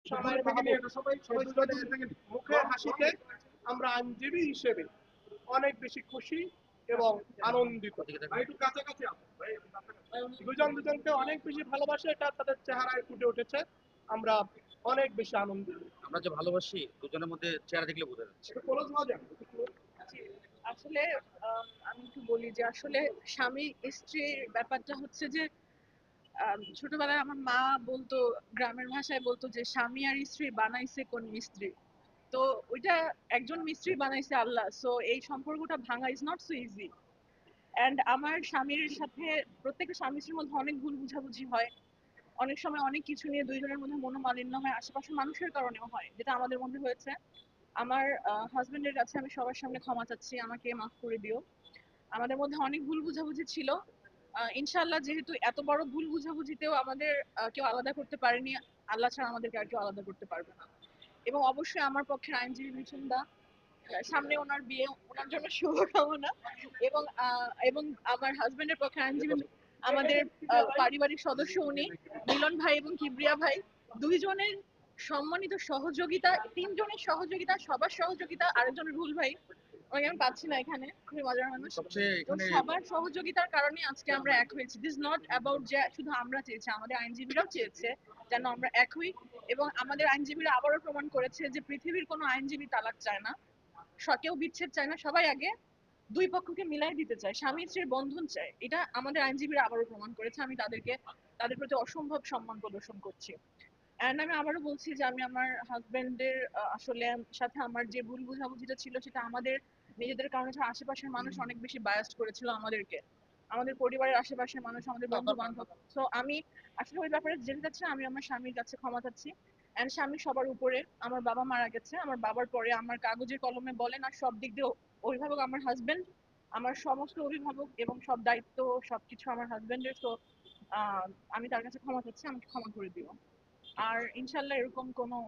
শামাই মাহমুদ, এই দুজনের মুখের হাসিতে আমরা আইনজীবী হিসেবে অনেক বেশি খুশি এবং আনন্দিত। দুজন দুজনকে অনেক বেশি ভালোবাসে, এটা তাদের চেহারায় ফুটে উঠেছে। আমরা অনেক বেশি আনন্দিত। আমরা যে ভালোবাসি দুজনের মধ্যে চেহারা দেখলে বোঝা যাচ্ছে। একটু ক্লোজ হওয়া যায়। জি, আসলে আমি একটু বলি যে আসলে স্বামী স্ত্রীর ব্যাপারটা হচ্ছে যে ছোটবেলায় আমার মা বলতো, গ্রামের ভাষায় বলতো যে স্বামী আর স্ত্রী বানাইছে কোন মিস্ত্রি। তো ওইটা একজন মিস্ত্রি বানাইছে আল্লাহ। সো এই সম্পর্কটা ভাঙা is not so easy. And আমার স্বামীর সাথে প্রত্যেকটা স্বামী স্ত্রীর মধ্যে অনেক ভুল বুঝাবুঝি হয়। অনেক সময় অনেক কিছু নিয়ে দুইজনের মধ্যে মনোমালিন্য হয়, আশেপাশের মানুষের কারণেও হয়, যেটা আমাদের মধ্যে হয়েছে। আমার হাজবেন্ডের কাছে আমি সবার সামনে ক্ষমা চাচ্ছি, আমাকে মাফ করে দিও। আমাদের মধ্যে অনেক ভুল বুঝাবুঝি ছিল। ইনশাআল্লাহ যেহেতু এত বড় ভুল বুঝাবুঝিতেও আমাদের কেউ আলাদা করতে পারেনি, আল্লাহ ছাড়া আমাদেরকে আর কেউ আলাদা করতে পারবে না। এবং অবশ্যই আমার পক্ষের আইনজীবী মিঠুন দা, সামনে ওনার বিয়ে, ওনার জন্য শুভকামনা। এবং আমার হাজবেন্ডের পক্ষে আইনজীবী আমাদের পারিবারিক সদস্য উনি মিলন ভাই এবং কিবরিয়া ভাই, দুইজনের সম্মানিত সহযোগিতা, তিনজনের সহযোগিতা, সবার সহযোগিতা, আরেকজনের ভুল ভাই, ওনাকে আমি পাচ্ছি না এখানে, খুবই মজার মানুষ। তো সবার সহযোগিতার কারণে আজকে আমরা এক হয়েছি। দিস নট অ্যাবাউট যে শুধু আমরা চেয়েছি, আমাদের আইনজীবীরাও চেয়েছে যেন আমরা এক হই। এবং আমাদের আইনজীবীরা আবারও প্রমাণ করেছে যে পৃথিবীর কোনো আইনজীবী তালাক চায় না, কেউ বিচ্ছেদ চায় না, সবাই আগে দুই পক্ষকে মিলাই দিতে চায়, স্বামী স্ত্রীর বন্ধন চায়। এটা আমাদের আইনজীবীরা আবারও প্রমাণ করেছে। আমি তাদের প্রতি অসম্ভব সম্মান প্রদর্শন করছি। অ্যান্ড আমি আবারও বলছি যে আমি আমার হাজবেন্ডের আসলে সাথে আমার যে ভুল বুঝাবুঝিটা ছিল সেটা আমাদের নিজেদের কারণে ছাড়া আশেপাশের মানুষ অনেক বেশি বায়াস্ট করেছিল আমাদেরকে, আমাদের পরিবারের আশেপাশের মানুষ, আমাদের বন্ধু বান্ধব। তো আমি আসলে ওই ব্যাপারে যেতে চাচ্ছি না, আমি আমার স্বামীর কাছে ক্ষমা চাচ্ছি। অ্যান্ড স্বামী সবার উপরে। আমার বাবা মারা গেছে, আমার বাবার পরে আমার কাগজে কলমে বলেন আর সব দিক দিয়ে অভিভাবক আমার হাজবেন্ড, আমার সমস্ত অভিভাবক এবং সব দায়িত্ব সবকিছু আমার হাজবেন্ডের। তো আমি তার কাছে ক্ষমা চাচ্ছি, আমাকে ক্ষমা করে দিও। আর ইনশাল্লাহ এরকম কোনো